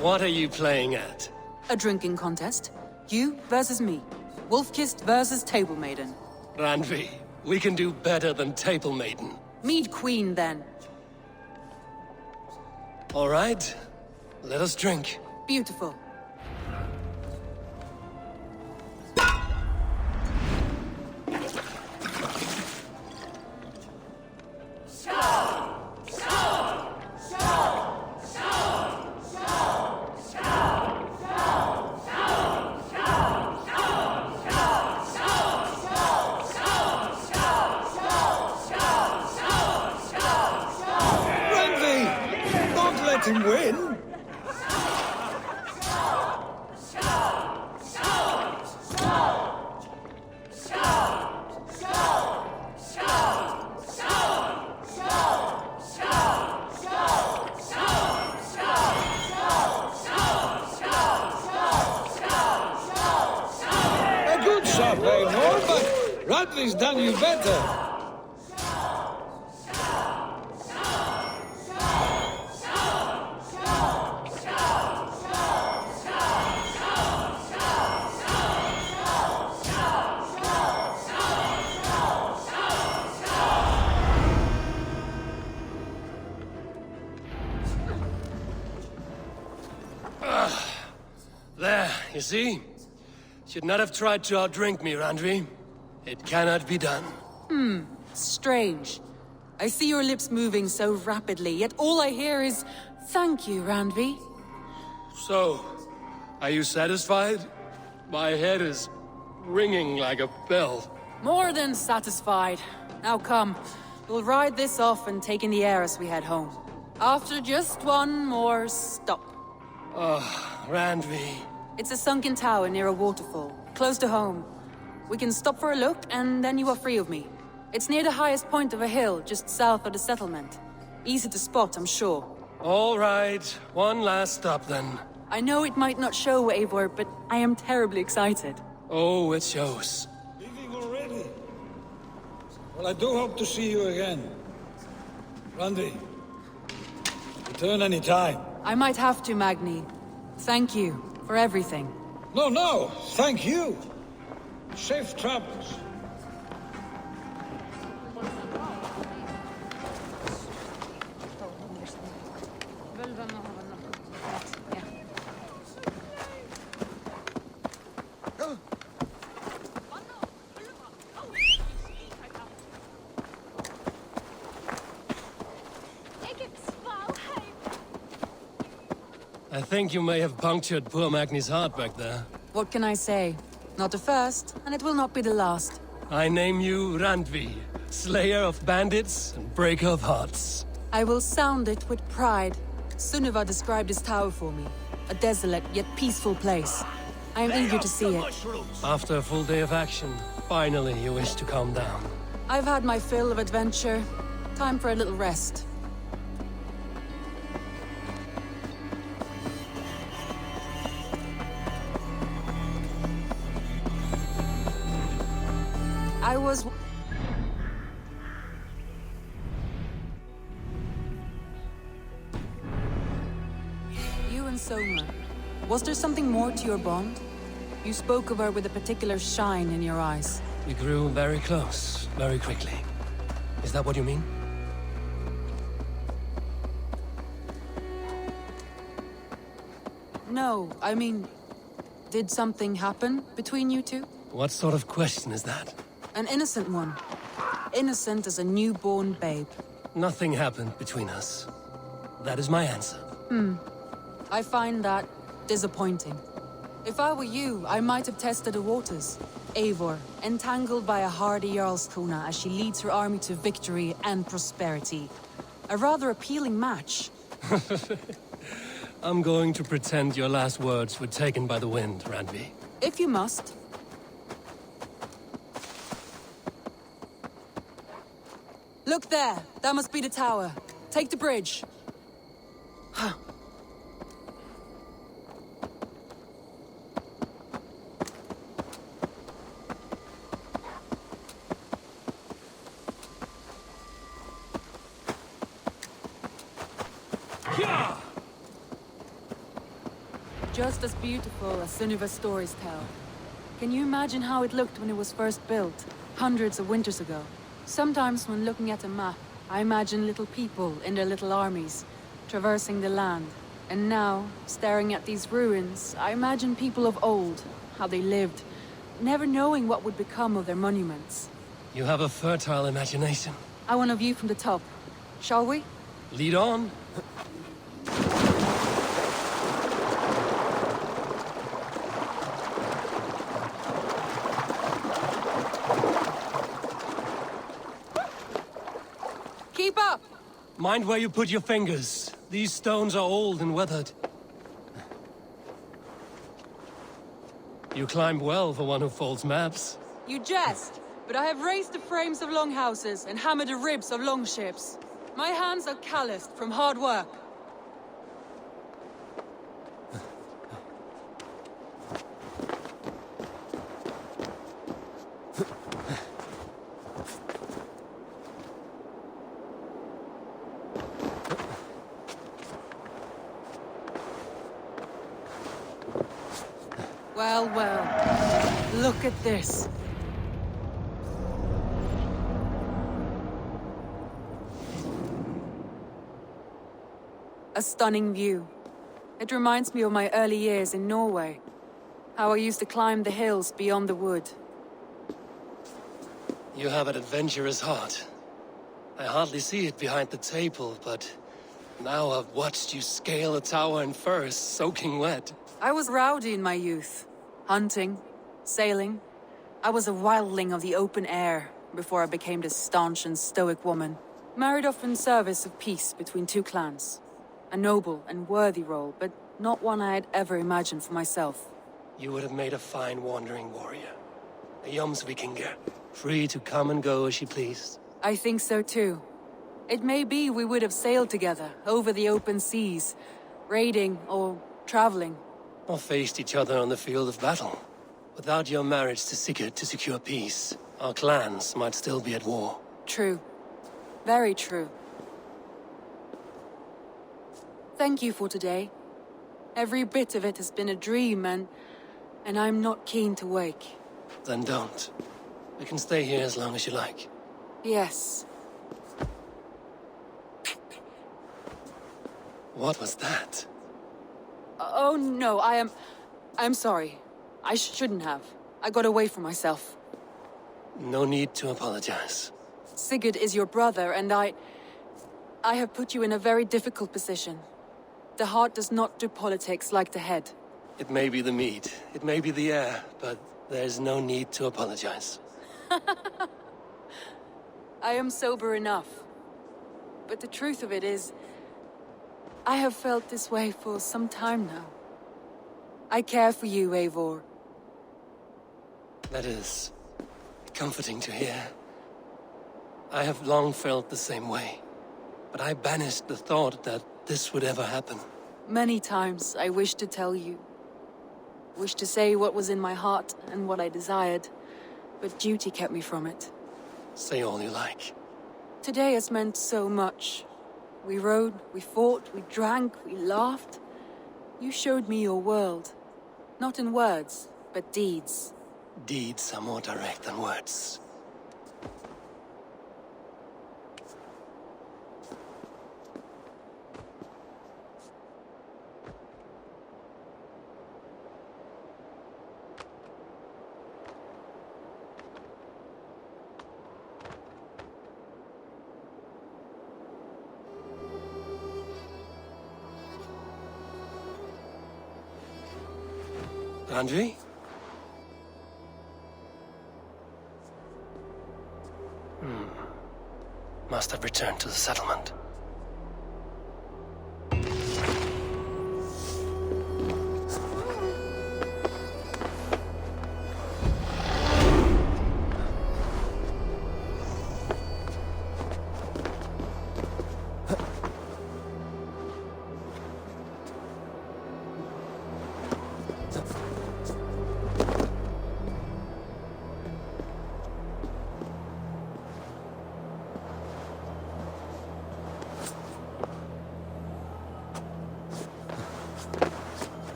What are you playing at? A drinking contest. You versus me. Wolf-kissed versus Table Maiden. Randvi, we can do better than Table Maiden. Mead Queen, then. All right, let us drink. Beautiful. Him win? A good shot, Raynor, but Radley's done you better. There, you see? Should not have tried to outdrink me, Randvi. It cannot be done. Strange. I see your lips moving so rapidly, yet all I hear is, "Thank you, Randvi." So, are you satisfied? My head is ringing like a bell. More than satisfied. Now come, we'll ride this off and take in the air as we head home. After just one more stop. Randvi. It's a sunken tower near a waterfall, close to home. We can stop for a look, and then you are free of me. It's near the highest point of a hill, just south of the settlement. Easy to spot, I'm sure. All right, one last stop then. I know it might not show, Eivor, but I am terribly excited. Oh, it shows. Leaving already? Well, I do hope to see you again. Randy, return any time. I might have to, Magni. Thank you for everything. No, thank you. Safe travels. I think you may have punctured poor Magni's heart back there. What can I say? Not the first, and it will not be the last. I name you Randvi, slayer of bandits and breaker of hearts. I will sound it with pride. Sunniva described this tower for me. A desolate yet peaceful place. I am eager to see it. After a full day of action, finally you wish to calm down. I've had my fill of adventure. Time for a little rest. I was... You and Soma. Was there something more to your bond? You spoke of her with a particular shine in your eyes. We grew very close, very quickly. Is that what you mean? No, I mean... Did something happen between you two? What sort of question is that? An innocent one. Innocent as a newborn babe. Nothing happened between us. That is my answer. I find that disappointing. If I were you, I might have tested the waters. Eivor, entangled by a hardy Jarlskona as she leads her army to victory and prosperity. A rather appealing match. I'm going to pretend your last words were taken by the wind, Randvi. If you must. Look there! That must be the tower. Take the bridge. Just as beautiful as Sunniva's stories tell. Can you imagine how it looked when it was first built, hundreds of winters ago? Sometimes when looking at a map, I imagine little people in their little armies, traversing the land. And now, staring at these ruins, I imagine people of old, how they lived, never knowing what would become of their monuments. You have a fertile imagination. I want a view from the top. Shall we? Lead on. Keep up! Mind where you put your fingers. These stones are old and weathered. You climb well for one who folds maps. You jest, but I have raised the frames of longhouses and hammered the ribs of longships. My hands are calloused from hard work. Well, well. Look at this. A stunning view. It reminds me of my early years in Norway. How I used to climb the hills beyond the wood. You have an adventurous heart. I hardly see it behind the table, but now I've watched you scale a tower in furs, soaking wet. I was rowdy in my youth. Hunting, sailing. I was a wildling of the open air before I became this staunch and stoic woman. Married off in service of peace between two clans. A noble and worthy role, but not one I had ever imagined for myself. You would have made a fine wandering warrior. A Jomsvikinger, free to come and go as she pleased. I think so too. It may be we would have sailed together over the open seas, raiding or traveling. Or faced each other on the field of battle. Without your marriage to Sigurd to secure peace, our clans might still be at war. True. Very true. Thank you for today. Every bit of it has been a dream, and I'm not keen to wake. Then don't. We can stay here as long as you like. Yes. What was that? Oh no, I'm sorry. I shouldn't have. I got away from myself. No need to apologize. Sigurd is your brother, and I have put you in a very difficult position. The heart does not do politics like the head. It may be the meat, it may be the air, but there's no need to apologize. I am sober enough. But the truth of it is, I have felt this way for some time now. I care for you, Eivor. That is comforting to hear. I have long felt the same way, but I banished the thought that this would ever happen. Many times I wished to tell you. Wished to say what was in my heart and what I desired, but duty kept me from it. Say all you like. Today has meant so much. We rode, we fought, we drank, we laughed. You showed me your world. Not in words, but deeds. Deeds are more direct than words. Andri? Must have returned to the settlement.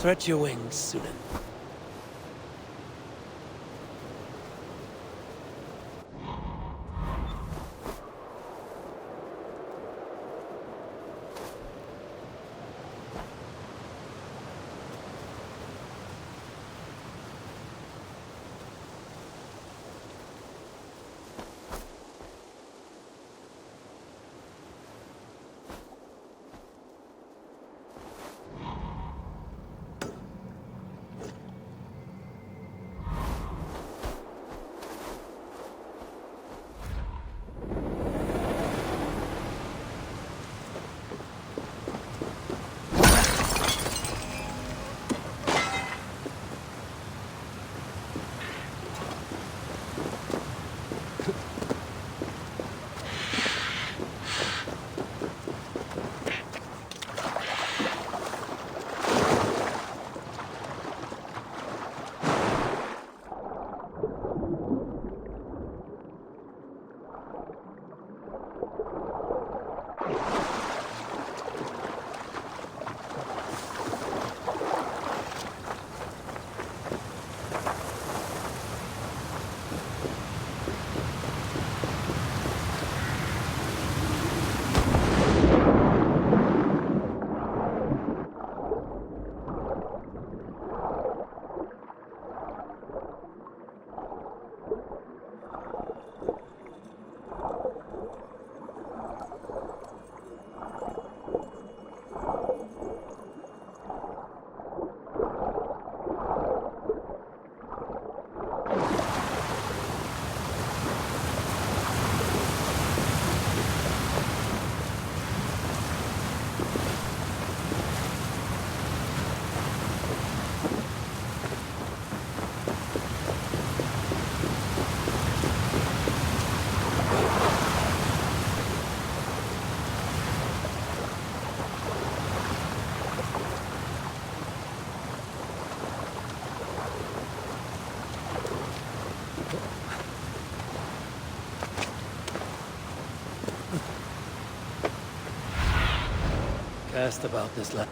stretch your wings, Sunan. Cast about this land.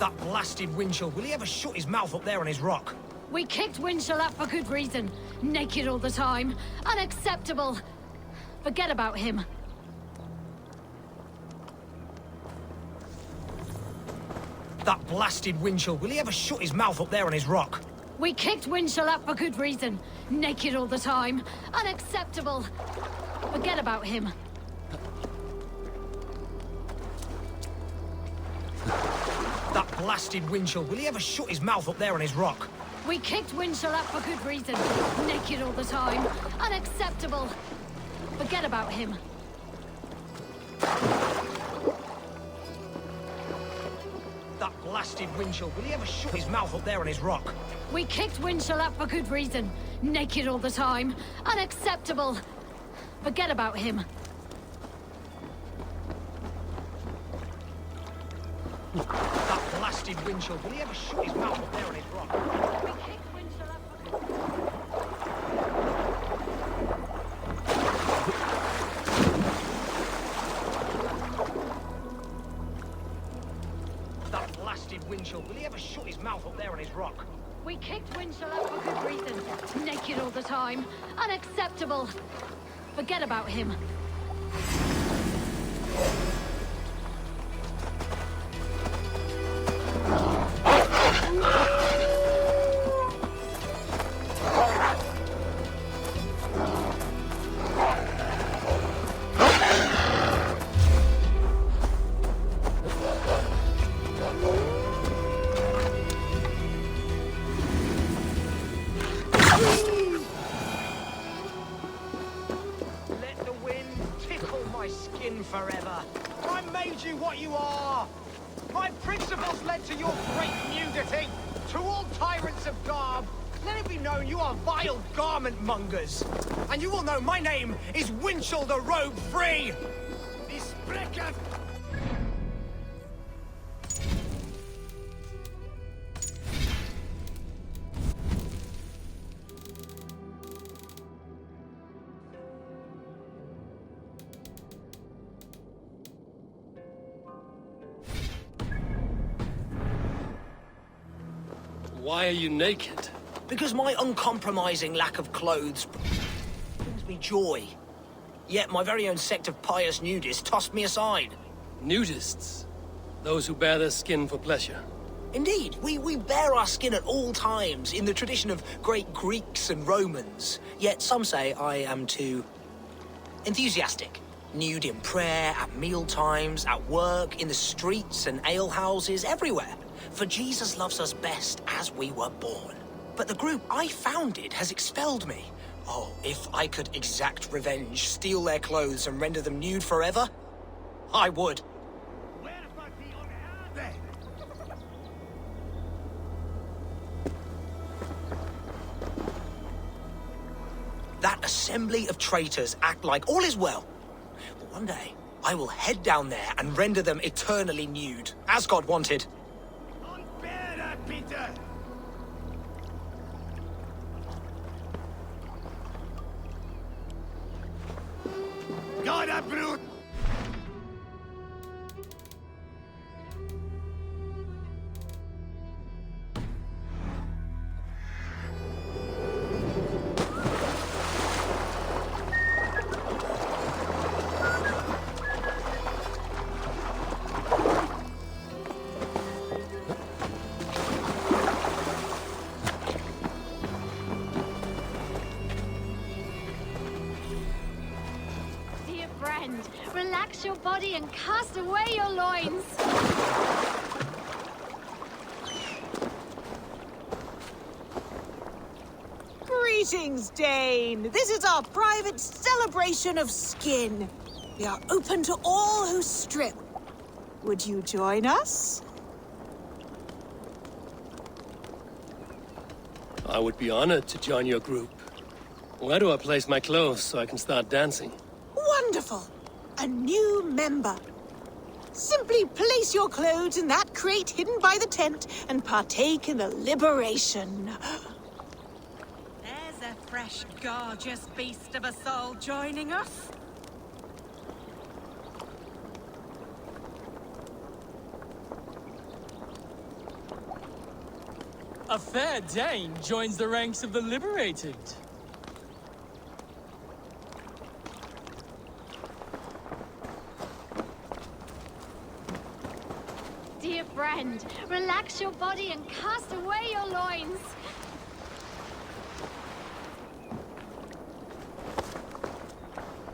That blasted Winchell, will he ever shut his mouth up there on his rock? We kicked Winchell out for good reason. Naked all the time. Unacceptable. Forget about him. That blasted Winchell, will he ever shut his mouth up there on his rock? We kicked Winchell out for good reason. Naked all the time. Unacceptable. Forget about him. That blasted Winchell, will he ever shut his mouth up there on his rock? We kicked Winchell out for good reason. Naked all the time. Unacceptable. Forget about him. That blasted Winchell, will he ever shut his mouth up there on his rock? We kicked Winchell out for good reason. Naked all the time. Unacceptable. Forget about him. That blasted Winchell, will he ever shut his mouth up there on his rock? We kicked Winchell out for good That blasted Winchell, will he ever shut his mouth up there on his rock? We kicked Winchell out for good reason. Naked all the time. Unacceptable. Forget about him. are. My principles led to your great nudity. To all tyrants of garb, let it be known you are vile garment mongers. And you will know my name is Winchell the Robe Free. Ich spreche. Why are you naked? Because my uncompromising lack of clothes brings me joy. Yet my very own sect of pious nudists tossed me aside. Nudists? Those who bare their skin for pleasure. Indeed, we bare our skin at all times, in the tradition of great Greeks and Romans. Yet some say I am too enthusiastic. Nude in prayer, at meal times, at work, in the streets and alehouses, everywhere. For Jesus loves us best as we were born. But the group I founded has expelled me. Oh, if I could exact revenge, steal their clothes and render them nude forever, I would. That assembly of traitors act like all is well. But one day, I will head down there and render them eternally nude, as God wanted. Peter! God, a brute! Relax your body and cast away your loins. Greetings, Dane. This is our private celebration of skin. We are open to all who strip. Would you join us? I would be honored to join your group. Where do I place my clothes so I can start dancing? Wonderful. A new member. Simply place your clothes in that crate hidden by the tent and partake in the liberation. There's a fresh, gorgeous beast of a soul joining us. A fair Dane joins the ranks of the liberated. Dear friend, relax your body and cast away your loins.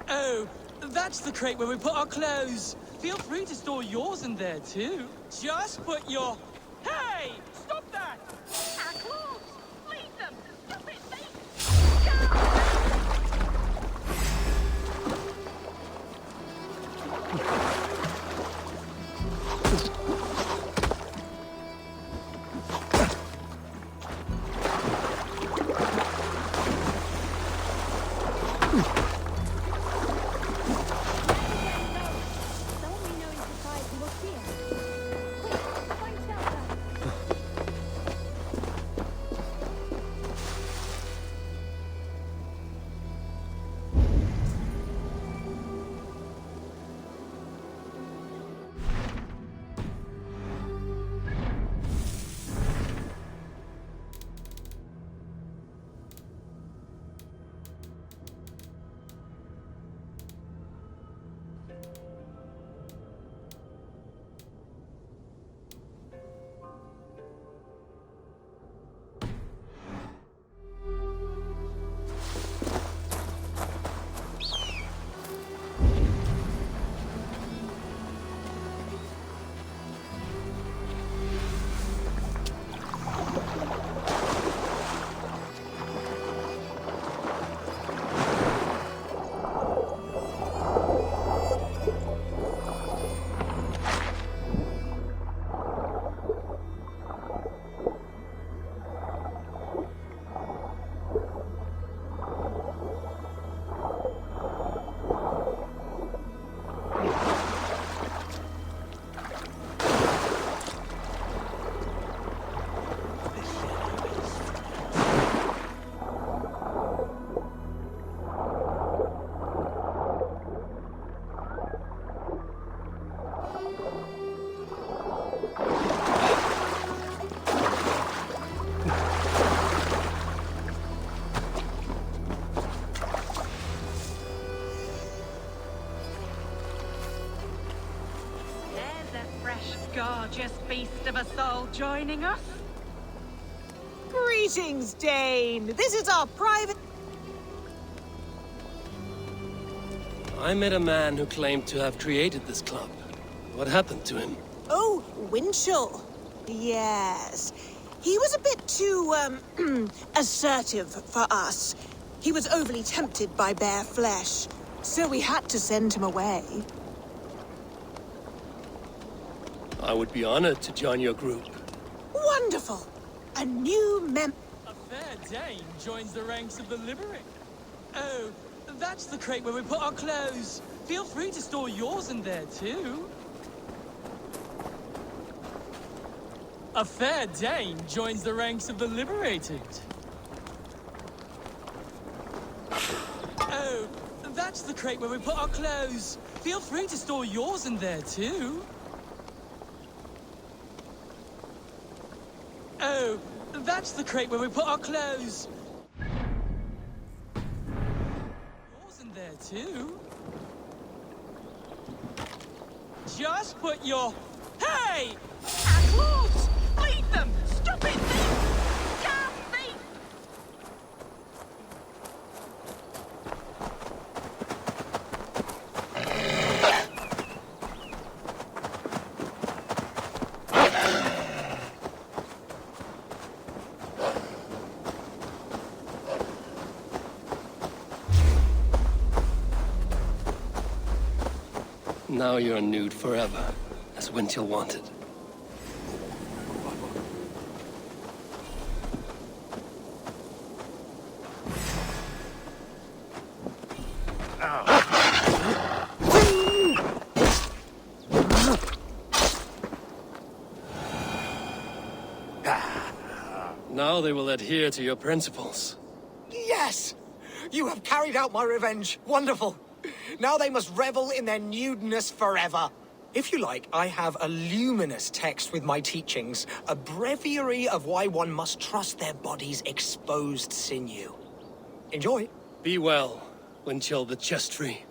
Oh, that's the crate where we put our clothes. Feel free to store yours in there too. Just put your... Hey! Stop that! Our clothes! Leave them! Stop it, mate! gorgeous beast of a soul joining us? Greetings, Dane. This is our private... I met a man who claimed to have created this club. What happened to him? Oh, Winchell. Yes. He was a bit too, assertive for us. He was overly tempted by bare flesh, so we had to send him away. I would be honored to join your group. Wonderful. A new A fair Dane joins the ranks of the Liberated. Oh, that's the crate where we put our clothes. Feel free to store yours in there, too. A fair Dane joins the ranks of the Liberated. Oh, that's the crate where we put our clothes. Feel free to store yours in there, too. Oh, that's the crate where we put our clothes. Yours in there, too. Just put your... Hey! Our clothes! Leave them! Stop it, thief! Damn thief! Now you're nude forever, as Winchell wanted. Now they will adhere to your principles. Yes! You have carried out my revenge. Wonderful. Now they must revel in their nudeness forever. If you like, I have a luminous text with my teachings, a breviary of why one must trust their body's exposed sinew. Enjoy. Be well, Winchell the chest-free.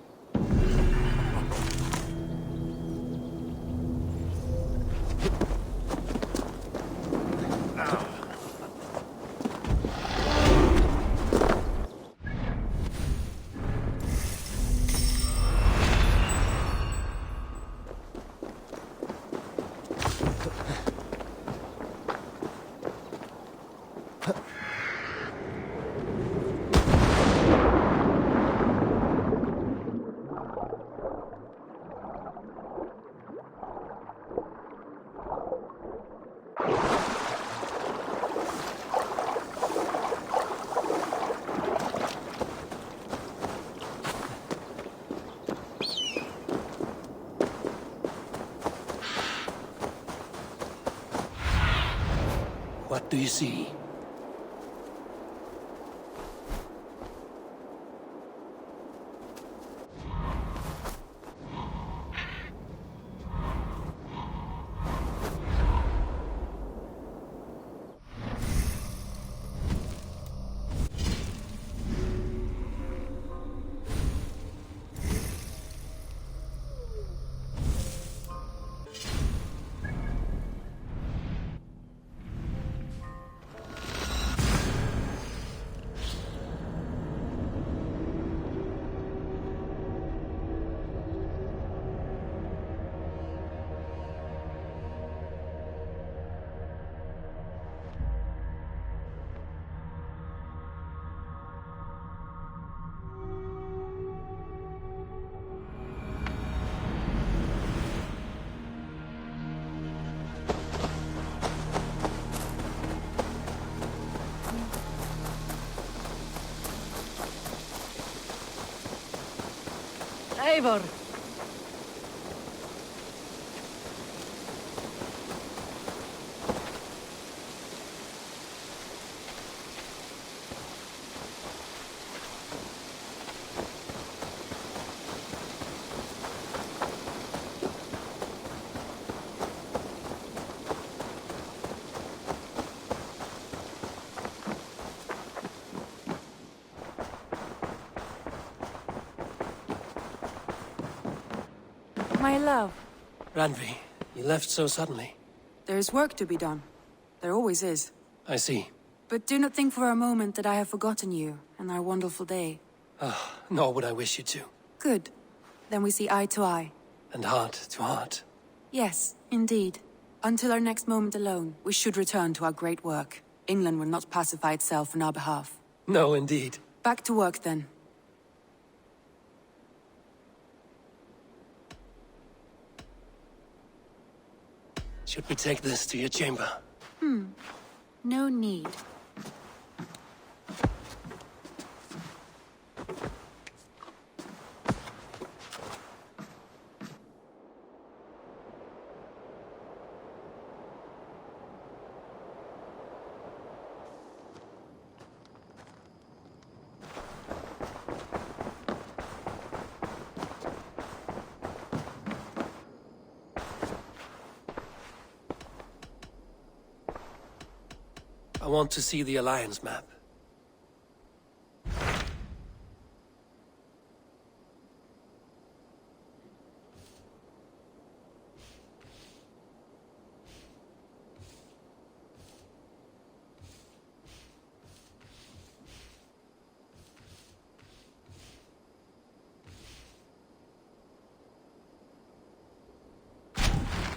What do you see? Eivor! My love. Randvi, You left so suddenly. There is work to be done. There always is. I see. But do not think for a moment that I have forgotten you and our wonderful day. Nor would I wish you to. Good. Then we see eye to eye. And heart to heart. Yes, indeed. Until our next moment alone, we should return to our great work. England will not pacify itself on our behalf. No, indeed. Back to work, then. Should we take this to your chamber? No need. I want to see the Alliance map.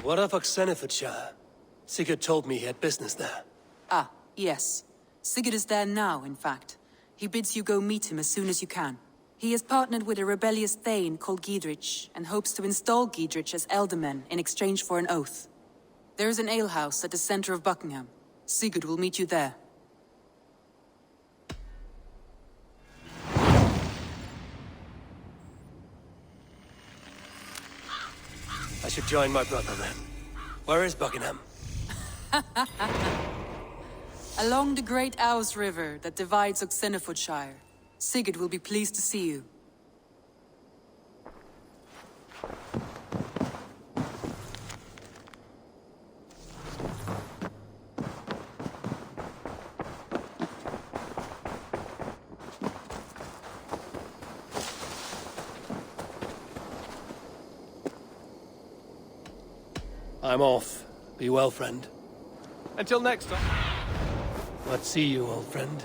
What of Oxenfordshire? Sigurd told me he had business there. Ah, yes. Sigurd is there now, in fact. He bids you go meet him as soon as you can. He has partnered with a rebellious Thane called Giedrich, and hopes to install Giedrich as Elderman in exchange for an oath. There is an alehouse at the center of Buckingham. Sigurd will meet you there. I should join my brother then. Where is Buckingham? Along the great Ouse River that divides Oxenfordshire. Sigurd will be pleased to see you. I'm off. Be well, friend. Until next time. But see you, old friend.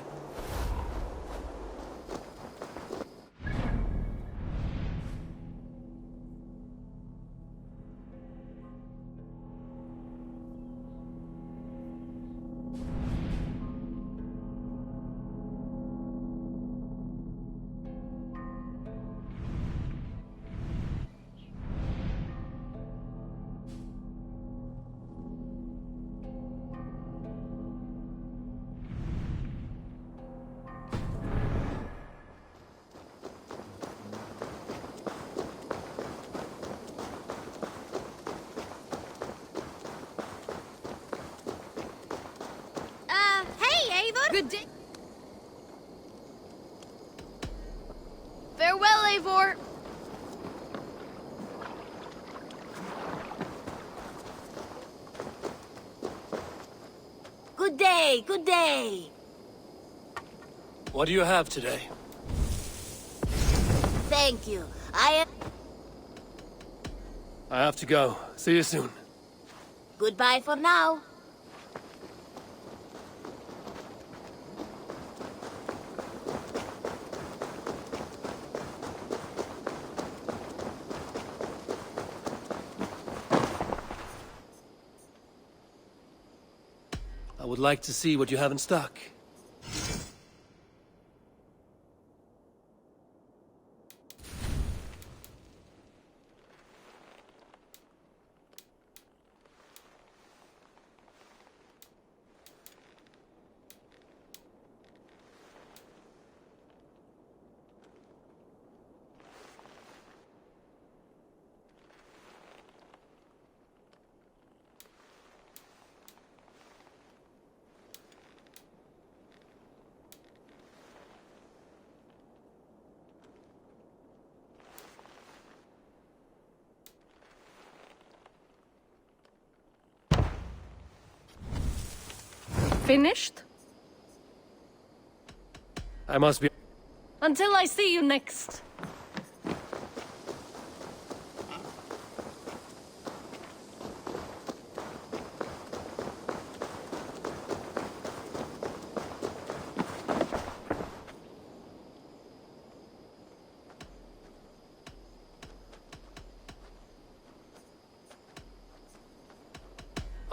Hey, Eivor! Good day. Farewell, Eivor! Good day, good day. What do you have today? Thank you. I have to go. See you soon. Goodbye for now. I would like to see what you have in stock. Finished? I must be... Until I see you next.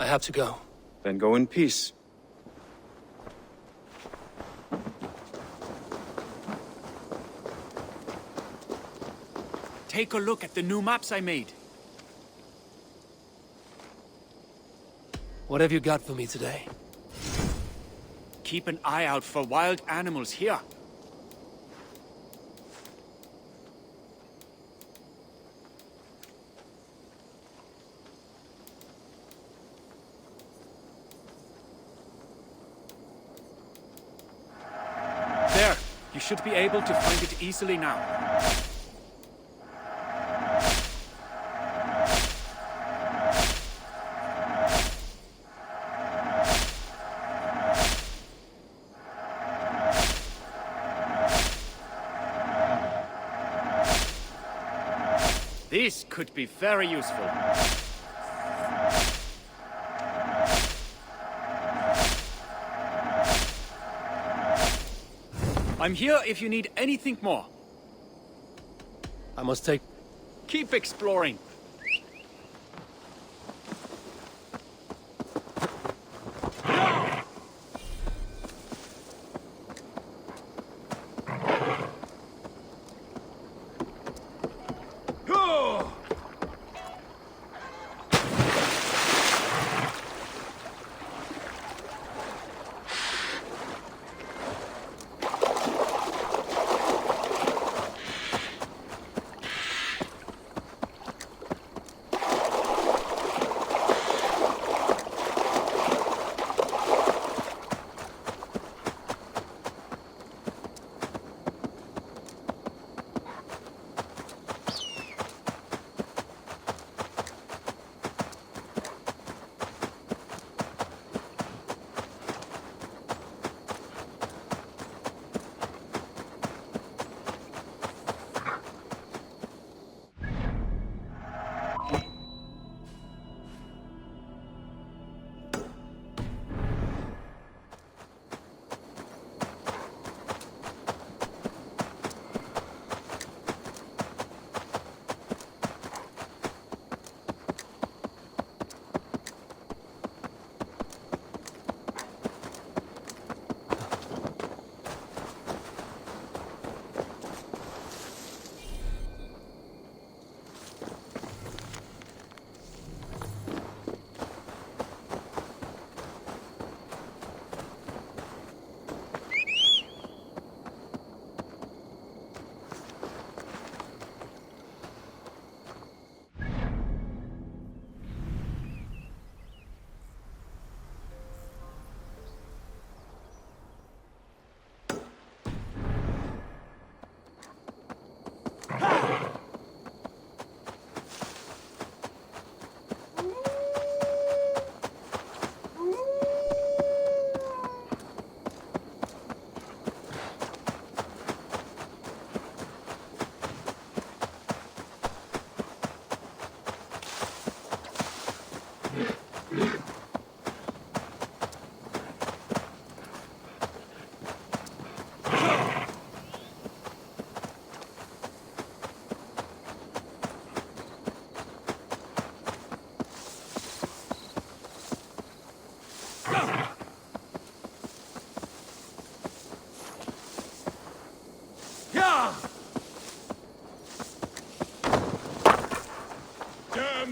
I have to go. Then go in peace. Take a look at the new maps I made. What have you got for me today? Keep an eye out for wild animals here. There! You should be able to find it easily now. This could be very useful. I'm here if you need anything more. I must take... Keep exploring.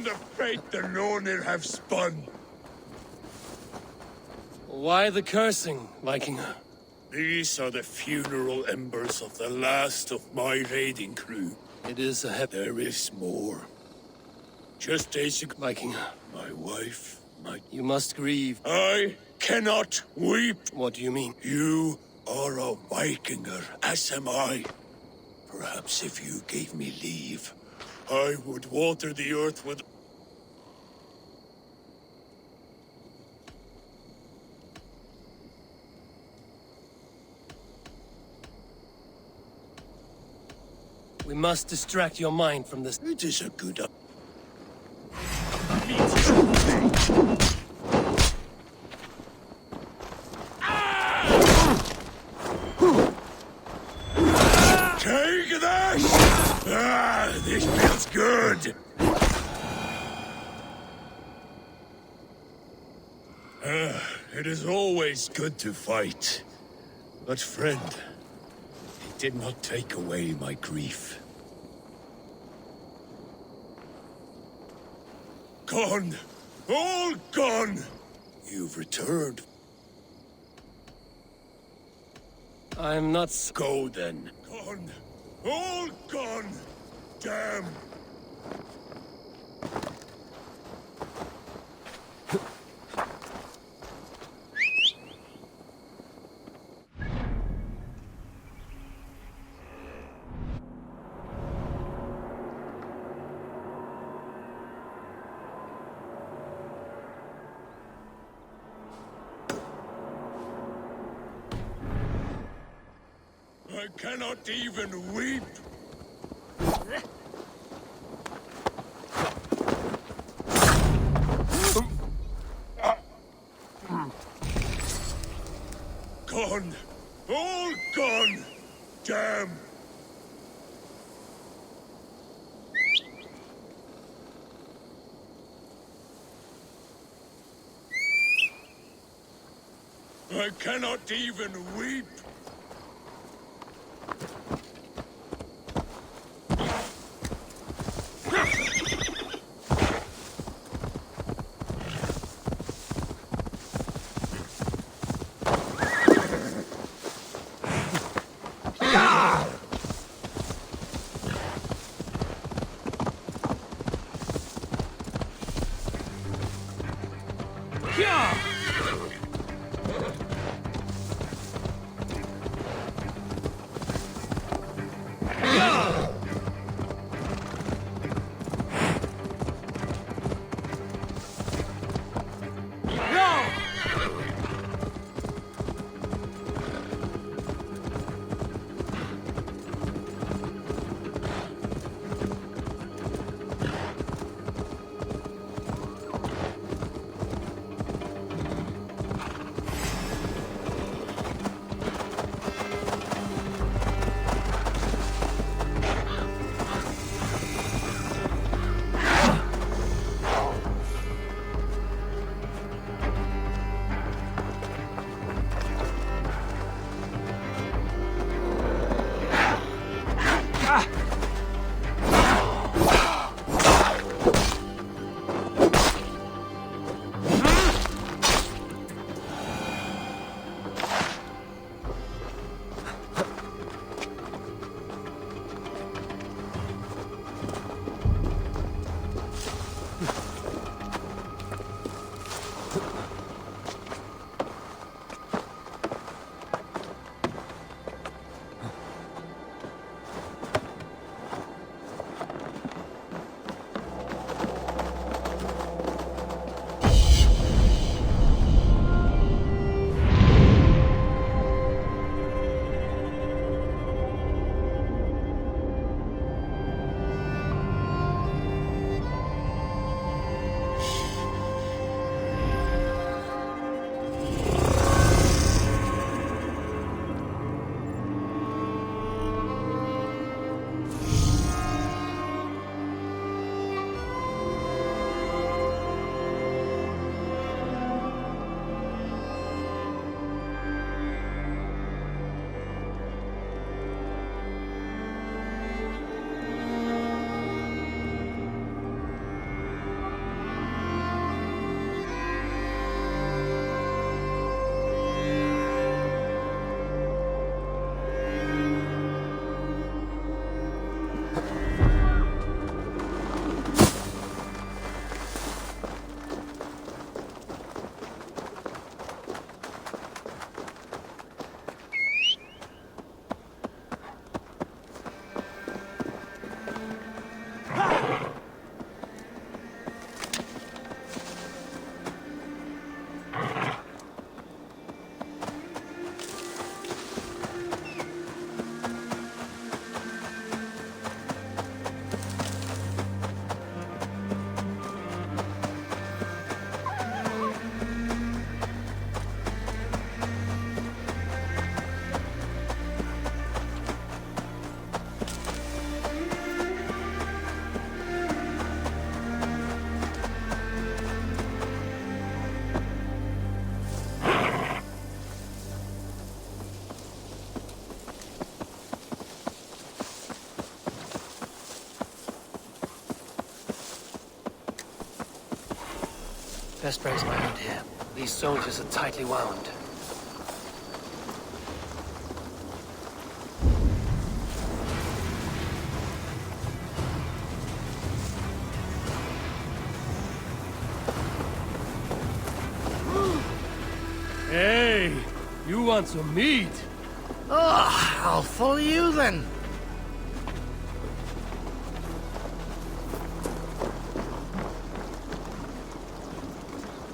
The fate the Nornir have spun. Why the cursing, Vikinger? These are the funeral embers of the last of my raiding crew. It is a There is more. Just days ago, Vikinger. my wife, You must grieve. I cannot weep. What do you mean? You are a Vikinger, as am I. Perhaps if you gave me leave, I would water the earth with... We must distract your mind from this. It is a good... Take this! This feels good! It is always good to fight. But friend, it did not take away my grief. Gone! All gone! You've returned. I'm not Go then. Gone! All gone! Damn! I cannot even weep! Gone! All gone! Damn! I cannot even weep! Best brace my hand here. These soldiers are tightly wound. Hey, you want some meat? Oh, I'll follow you then.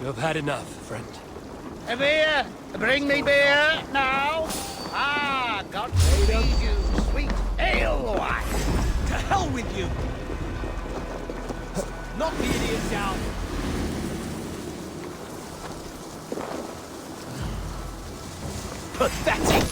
You have had enough, friend. A beer! Bring me beer now! Ah, God feed you, sweet ale wine! To hell with you! Knock the idiot down! Pathetic!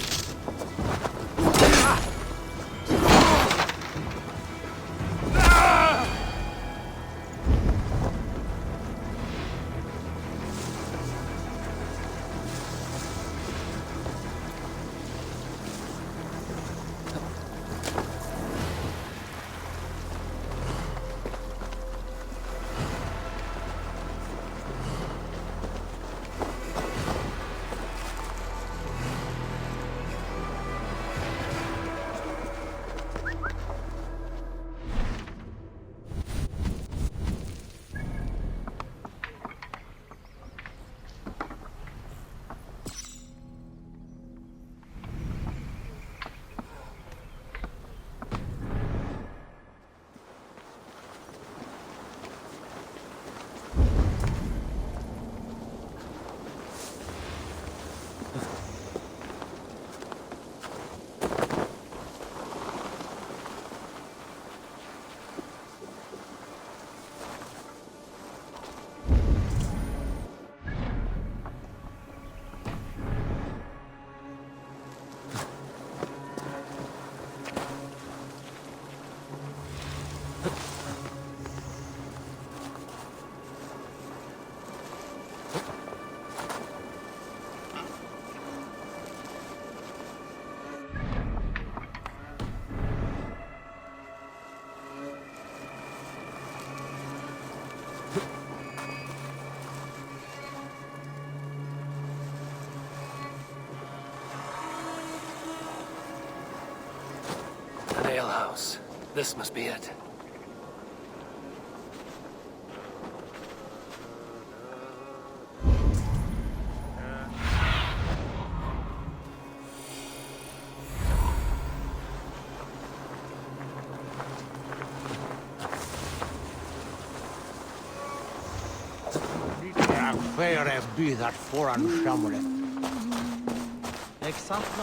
An alehouse. This must be it.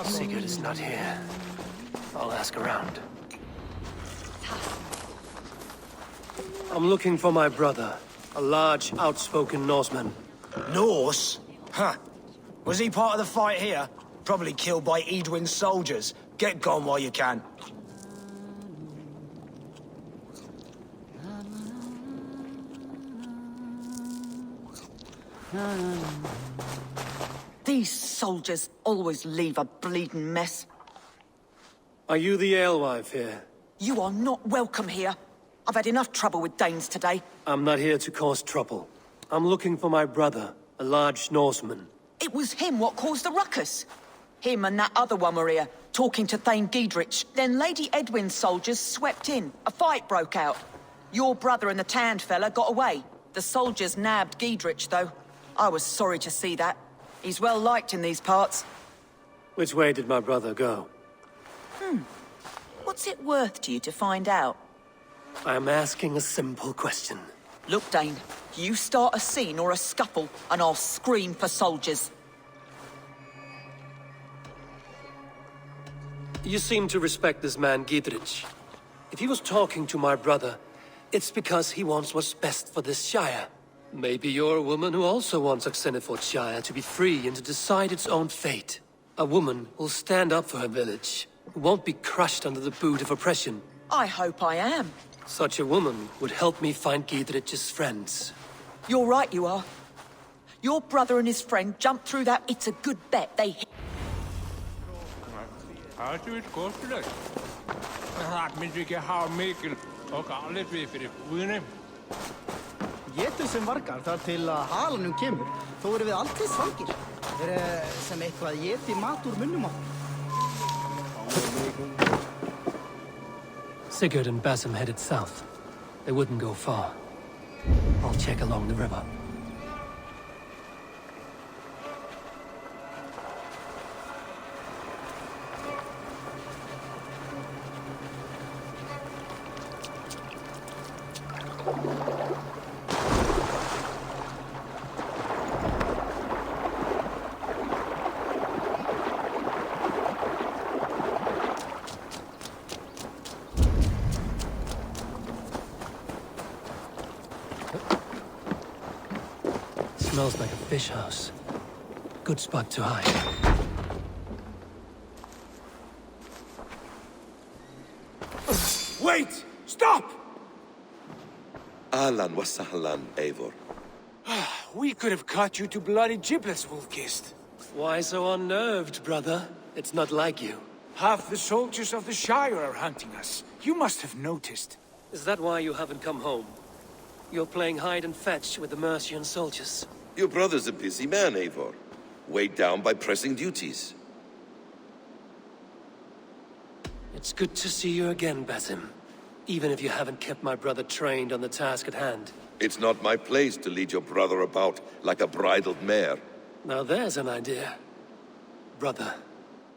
Sigurd is not here. I'll ask around. I'm looking for my brother, a large, outspoken Norseman. Norse? Huh. Was he part of the fight here? Probably killed by Edwin's soldiers. Get gone while you can. These soldiers always leave a bleeding mess. Are you the alewife here? You are not welcome here. I've had enough trouble with Danes today. I'm not here to cause trouble. I'm looking for my brother, a large Norseman. It was him what caused the ruckus. Him and that other one were here, talking to Thane Giedrich. Then Lady Edwin's soldiers swept in. A fight broke out. Your brother and the tanned fella got away. The soldiers nabbed Giedrich, though. I was sorry to see that. He's well liked in these parts. Which way did my brother go? What's it worth to you to find out? I'm asking a simple question. Look, Dane, you start a scene or a scuffle, and I'll scream for soldiers. You seem to respect this man, Giedrich. If he was talking to my brother, it's because he wants what's best for this Shire. Maybe you're a woman who also wants Oxenford Shire to be free and to decide its own fate. A woman who'll stand up for her village, who won't be crushed under the boot of oppression. I hope I am. Such a woman would help me find Giedrich's friends. You're right, you are. Your brother and his friend jumped through that. It's a good bet they... getum sem vargar þar til að halanum kemur. Þó erum við aldrei svangir. Sem eitthvað éti mat úr munnum á. Sigurd and Basim headed south. They wouldn't go far. I'll check along the river. Smells like a fish house. Good spot to hide. Wait! Stop! Ahlan wa sahlan, Eivor. We could have cut you to bloody giblets, Wolf-Kissed. Why so unnerved, brother? It's not like you. Half the soldiers of the Shire are hunting us. You must have noticed. Is that why you haven't come home? You're playing hide and fetch with the Mercian soldiers. Your brother's a busy man, Eivor. Weighed down by pressing duties. It's good to see you again, Basim. Even if you haven't kept my brother trained on the task at hand. It's not my place to lead your brother about like a bridled mare. Now there's an idea. Brother,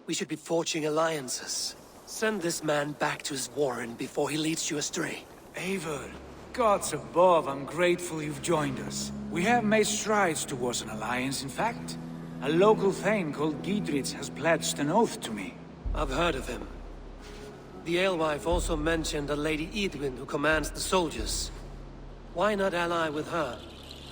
we should be forging alliances. Send this man back to his warren before he leads you astray. Eivor, gods above, I'm grateful you've joined us. We have made strides towards an alliance, in fact. A local thane called Giedrich has pledged an oath to me. I've heard of him. The alewife also mentioned a Lady Edwin who commands the soldiers. Why not ally with her?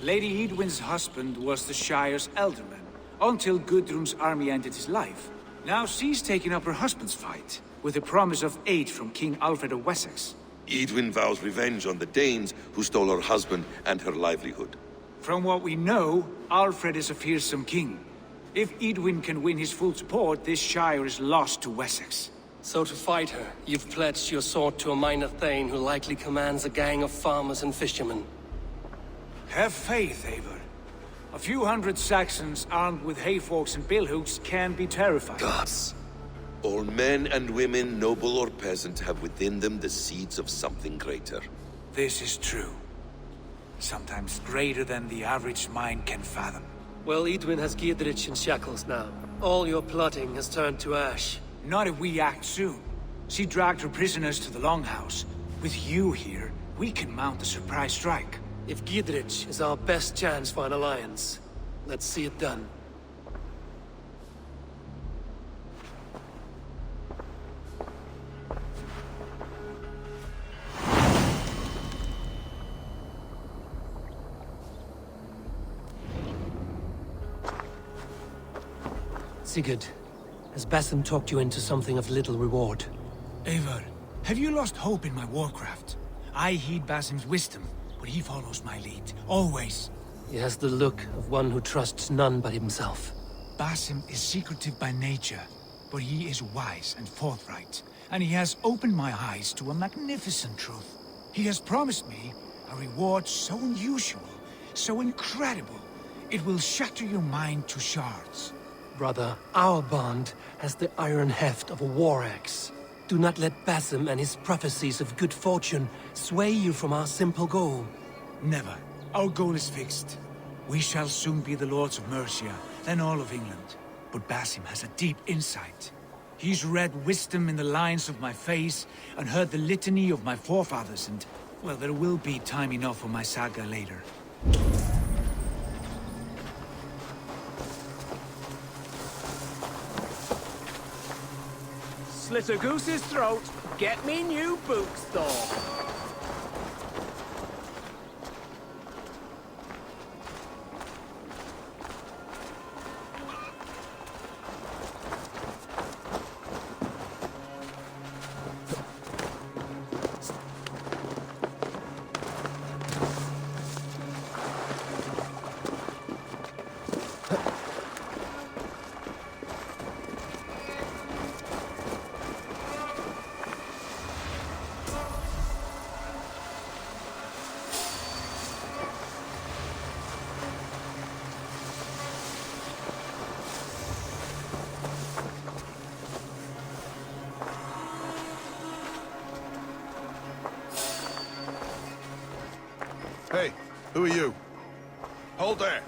Lady Edwin's husband was the Shire's elderman, until Gudrun's army ended his life. Now she's taken up her husband's fight, with the promise of aid from King Alfred of Wessex. Edwin vows revenge on the Danes who stole her husband and her livelihood. From what we know, Alfred is a fearsome king. If Edwin can win his full support, this Shire is lost to Wessex. So to fight her, you've pledged your sword to a minor thane who likely commands a gang of farmers and fishermen. Have faith, Eivor. A few hundred Saxons armed with hayforks and billhooks can be terrifying. Gods. All men and women, noble or peasant, have within them the seeds of something greater. This is true. Sometimes greater than the average mind can fathom. Well, Edwin has Giedrich in shackles now. All your plotting has turned to ash. Not if we act soon. She dragged her prisoners to the Longhouse. With you here, we can mount a surprise strike. If Giedrich is our best chance for an alliance, let's see it done. Sigurd, has Basim talked you into something of little reward? Eivor, have you lost hope in my warcraft? I heed Basim's wisdom, but he follows my lead, always. He has the look of one who trusts none but himself. Basim is secretive by nature, but he is wise and forthright, and he has opened my eyes to a magnificent truth. He has promised me a reward so unusual, so incredible, it will shatter your mind to shards. Brother, our bond has the iron heft of a war axe. Do not let Basim and his prophecies of good fortune sway you from our simple goal. Never. Our goal is fixed. We shall soon be the lords of Mercia, then all of England. But Basim has a deep insight. He's read wisdom in the lines of my face, and heard the litany of my forefathers, and, well, there will be time enough for my saga later. Slit a goose's throat, get me new boots, though. Who are you? Hold there!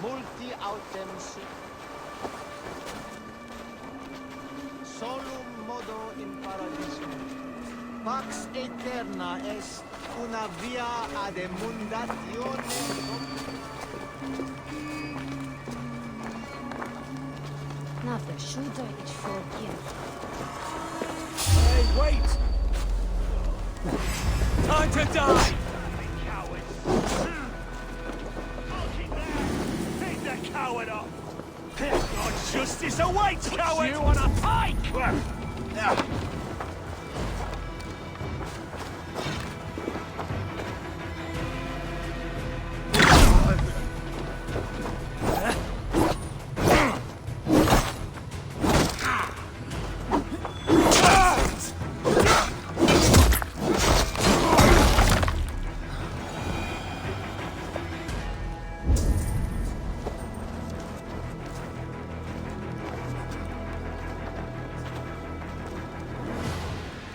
Multi autem solum modo in paradiso. Pax eterna est una via ad emundatione. Never should I forgive. Hey, wait! Time to die! Coward up! God's justice awaits, coward! You on a pike!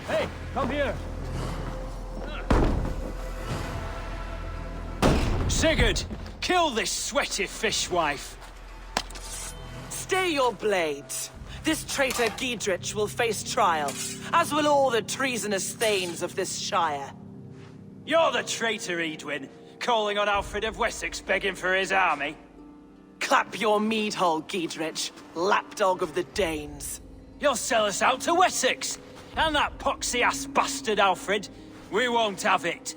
Hey, come here! Sigurd, kill this sweaty fishwife! Stay your blades. This traitor Giedrich will face trial, as will all the treasonous thanes of this shire. You're the traitor, Edwin, calling on Alfred of Wessex begging for his army. Clap your mead hole, Giedrich, lapdog of the Danes. You'll sell us out to Wessex! And that poxy-ass bastard Alfred, we won't have it.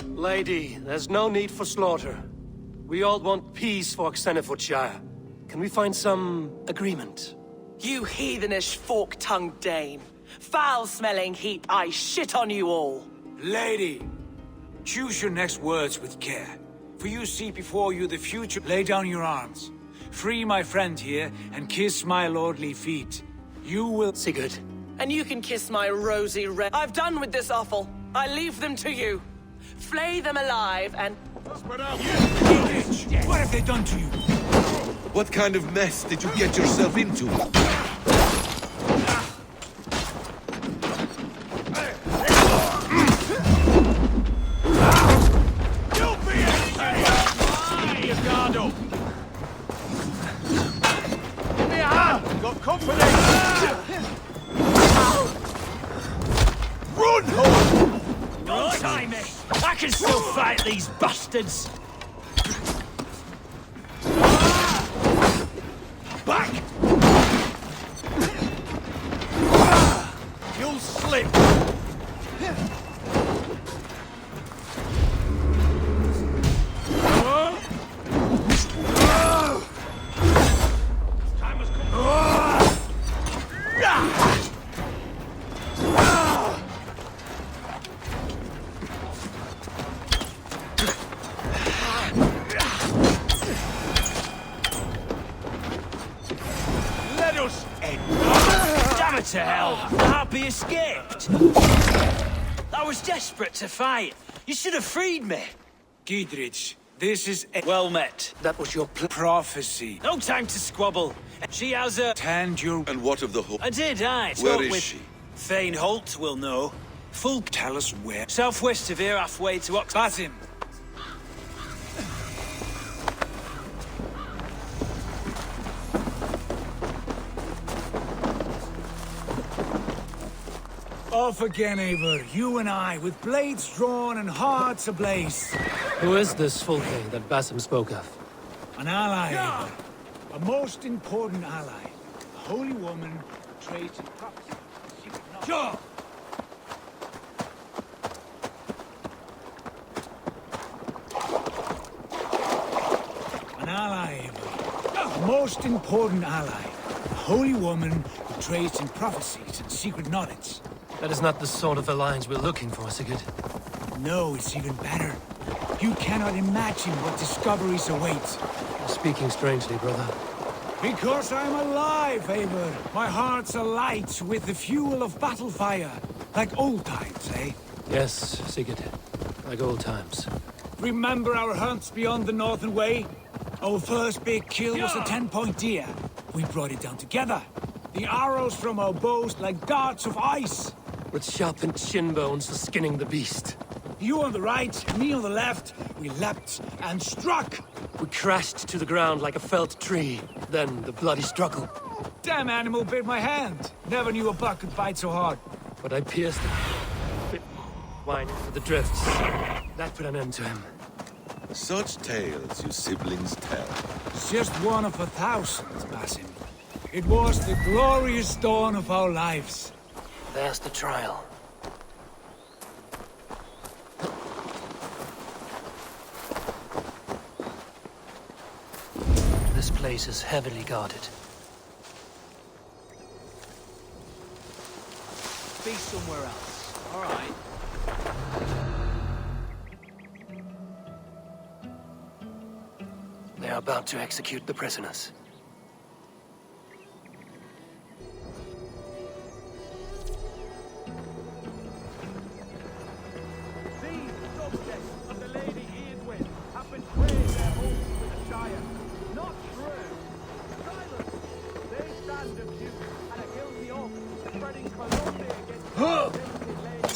Lady, there's no need for slaughter. We all want peace for Xenofordshire. Can we find some agreement? You heathenish fork-tongued Dane. Foul-smelling heap, I shit on you all. Lady, choose your next words with care. For you see before you the future. Lay down your arms. Free my friend here, and kiss my lordly feet. You will— Sigurd. And you can kiss my rosy red— I've done with this offal. I leave them to you. Flay them alive and— What have they done to you? What kind of mess did you get yourself into? Got company! Run, home! Don't tie me! I can still fight these bastards! Back! You'll slip! Let us end. Damn it to hell! Harpy escaped! I was desperate to fight. You should have freed me. Giedrich, this is a— Well met. That was your prophecy. No time to squabble. She has a— Tand your— And what of the whole? I did, aye. Where Talked is with she? Thane Holt will know. Full— Tell us where. Southwest of here, halfway to Basim. Off again, Eivor. You and I, with blades drawn and hearts ablaze. Who is this Fulke that Basim spoke of? An ally, Eivor. A most important ally. A holy woman who trades in prophecy. Sure! An ally, Eivor. A most important ally. A holy woman who trades in prophecies and secret knowledge. That is not the sort of alliance we're looking for, Sigurd. No, it's even better. You cannot imagine what discoveries await. You're speaking strangely, brother. Because I'm alive, Eivor. My heart's alight with the fuel of battle fire. Like old times, eh? Yes, Sigurd. Like old times. Remember our hunts beyond the Northern Way? Our first big kill was a 10-point deer. We brought it down together. The arrows from our bows like darts of ice. With sharpened shin bones for skinning the beast. You on the right, me on the left. We leapt and struck. We crashed to the ground like a felled tree. Then the bloody struggle. Damn animal bit my hand. Never knew a buck could bite so hard. But I pierced it. Bit whining for the drifts. That put an end to him. Such tales you siblings tell. It's just one of 1,000, Basim. It was the glorious dawn of our lives. There's the trial. This place is heavily guarded. Be somewhere else. All right. They are about to execute the prisoners. These subjects of the Lady Edwin have betrayed their oath with the Shire. Not true. Silence. They stand accused and are guilty of spreading calumny against the innocent lady.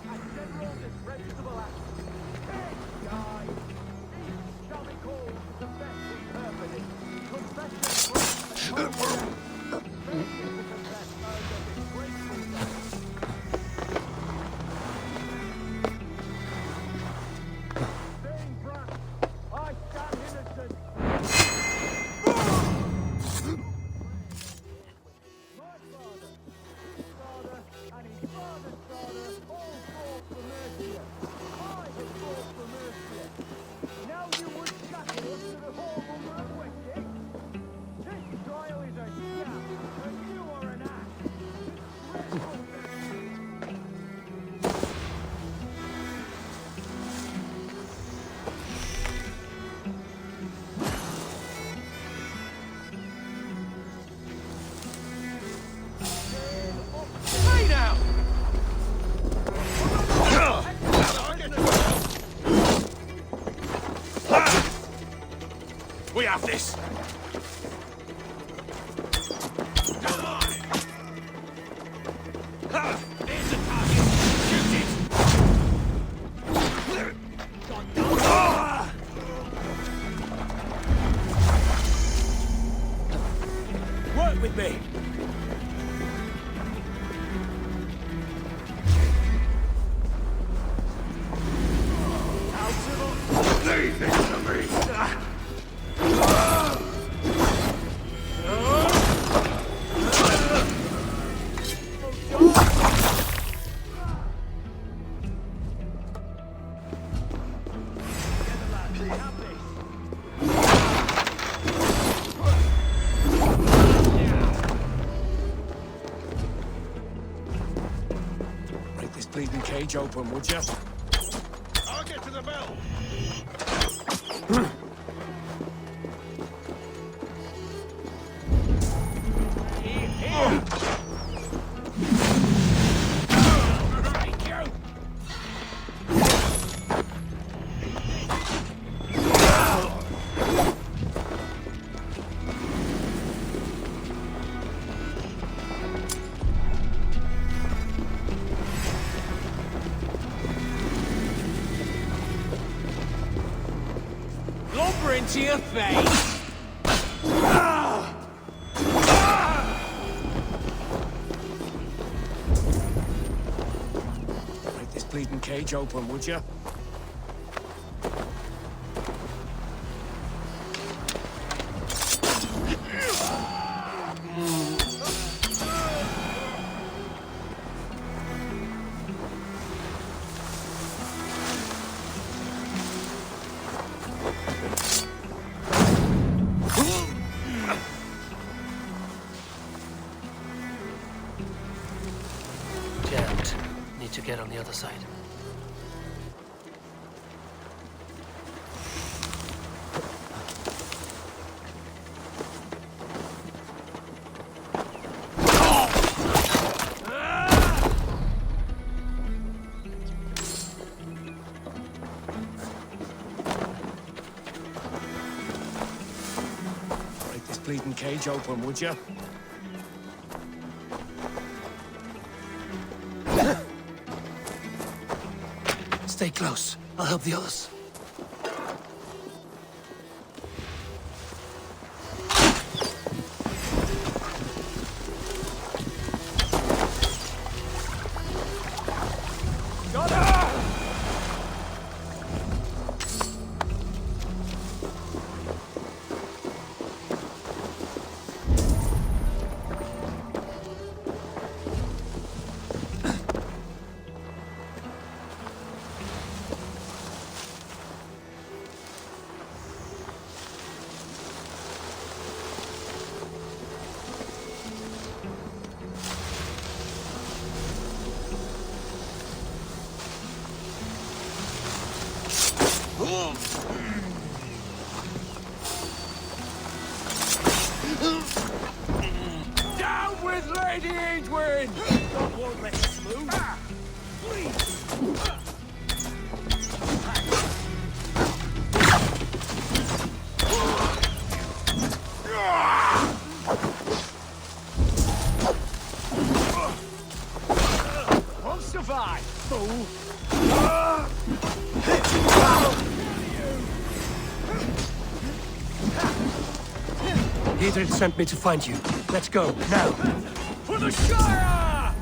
And general disreputable act. They die. Each shall be called to confess his perfidy. Confession brings the confess earns a disgraceful death. Being brat, I stand innocent. My father, his father, and his father's father all fought for Mercia. I have fought for Mercia. Now you would shackle us to the whoremonger of Wessex? This trial is a sham, and you are an ass. Hey now! We have this! Come on! There's the target! Shoot it! Work with me. Leave it to me! Break this bleeding cage open, would you? I'll get to the bell. Lumber into your face! Break this bleeding cage open, would you? Jammed. Need to get on the other side. bleeding cage open, would you? Stay close. I'll help the others. Down with Lady Edwin! God won't let us move. Won't survive, fool! Dietrich sent me to find you. Let's go, now. For the Shire!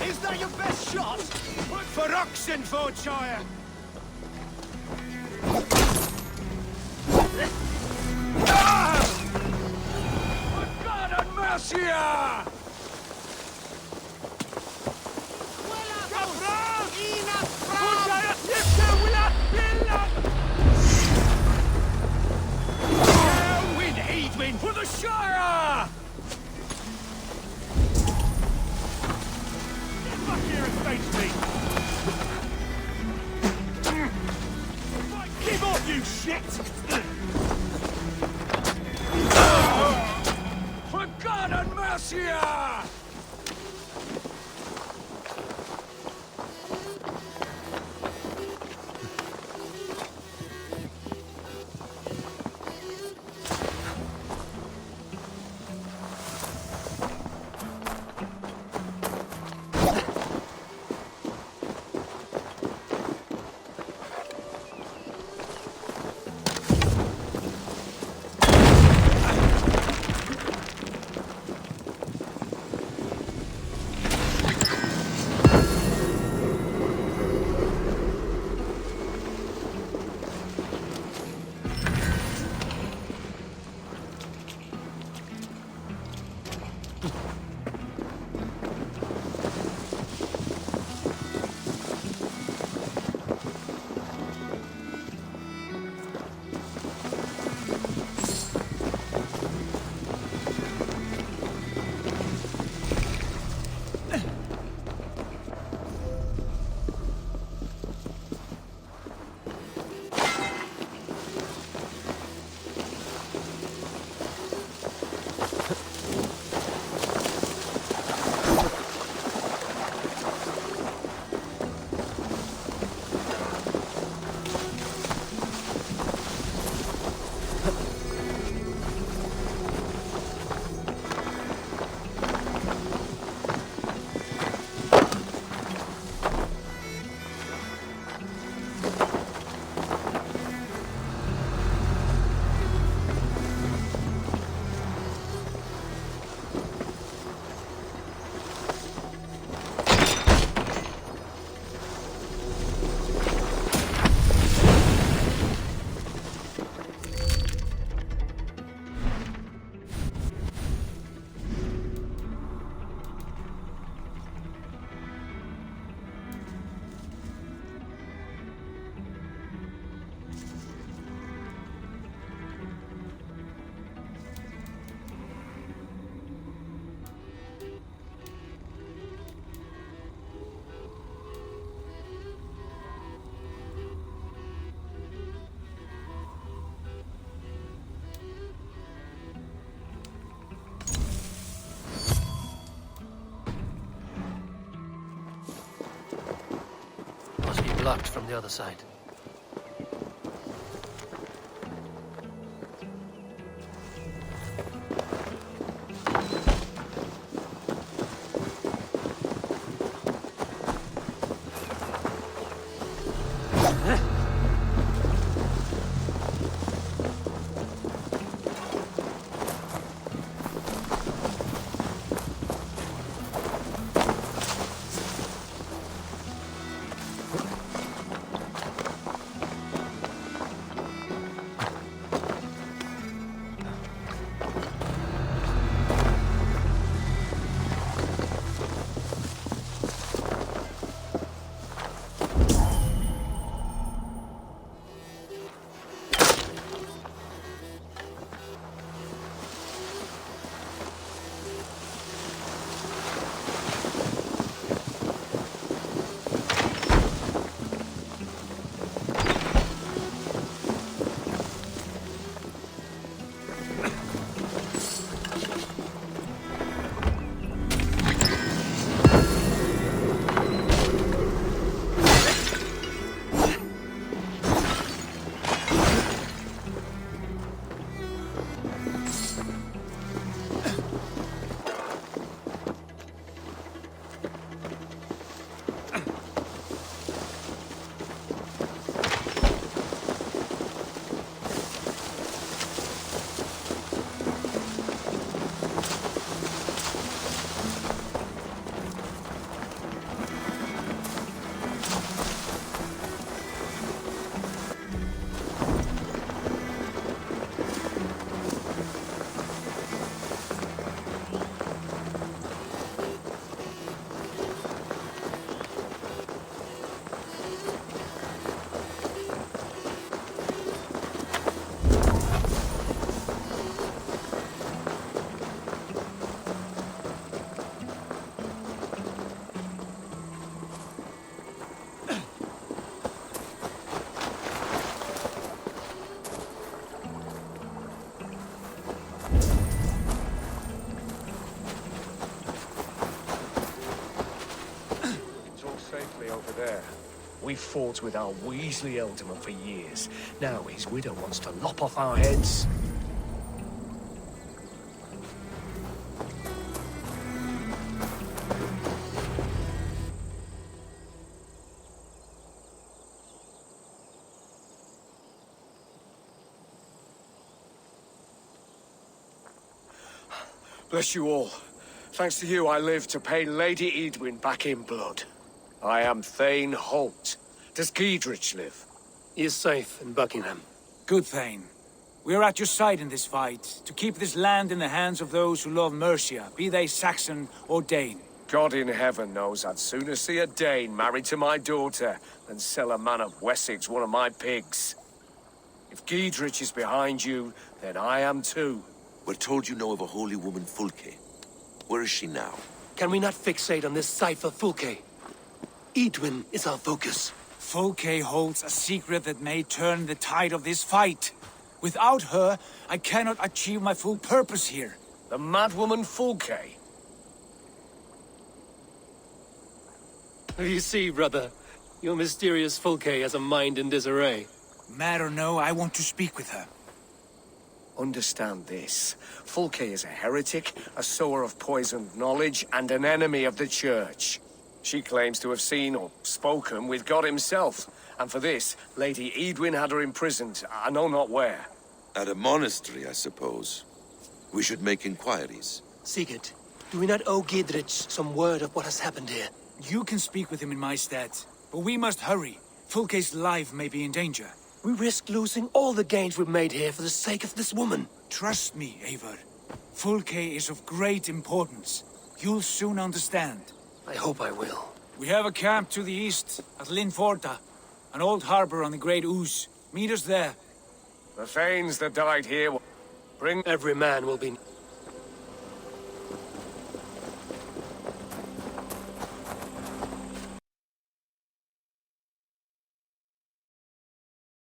Is that your best shot? For Oxenfordshire! For God and Mercia! Down with Edwin for the Shire! Get back here and face me! Give off, you shit! For God and Mercia! locked from the other side. Over there. We fought with our Weasley Elderman for years. Now his widow wants to lop off our heads. Bless you all. Thanks to you, I live to pay Lady Edwin back in blood. I am Thane Holt. Does Giedrich live? He is safe in Buckingham. Good, Thane. We are at your side in this fight, to keep this land in the hands of those who love Mercia, be they Saxon or Dane. God in heaven knows I'd sooner see a Dane married to my daughter than sell a man of Wessex one of my pigs. If Giedrich is behind you, then I am too. We're told you know of a holy woman, Fulke. Where is she now? Can we not fixate on this cipher, Fulke? Edwin is our focus. Fulke holds a secret that may turn the tide of this fight. Without her, I cannot achieve my full purpose here. The madwoman Fulke? You see, brother, your mysterious Fulke has a mind in disarray. Mad or no, I want to speak with her. Understand this. Fulke is a heretic, a sower of poisoned knowledge, and an enemy of the Church. She claims to have seen or spoken with God himself. And for this, Lady Edwin had her imprisoned, I know not where. At a monastery, I suppose. We should make inquiries. Sigurd, do we not owe Giedrich some word of what has happened here? You can speak with him in my stead, but we must hurry. Fulke's life may be in danger. We risk losing all the gains we've made here for the sake of this woman. Trust me, Eivor. Fulke is of great importance. You'll soon understand. I hope I will. We have a camp to the east, at Linforda. An old harbor on the Great Ouse. Meet us there. The Thanes that died here will bring... Every man will be...